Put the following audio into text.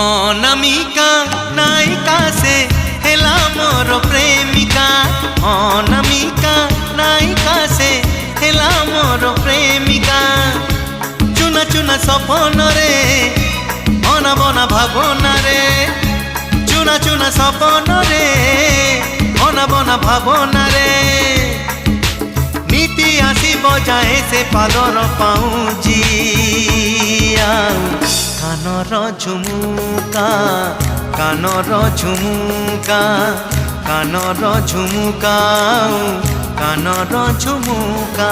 অনামিকা নায়িকা সে হেলা মোর প্রেমিকা। অনামিকা নায়িকা সে হেলা মোর প্রেমিকা। চুনা চুনা সপনরে অনাবনা ভাবনারে। চুনা চুনা সপনরে অনাবনা ভাবনারে। নীতি আসিব যায় সে পাদর পাউজি। কানর ঝুমুকা কানর ঝুমুকা কানর ঝুমুকা কানর ঝুমুকা।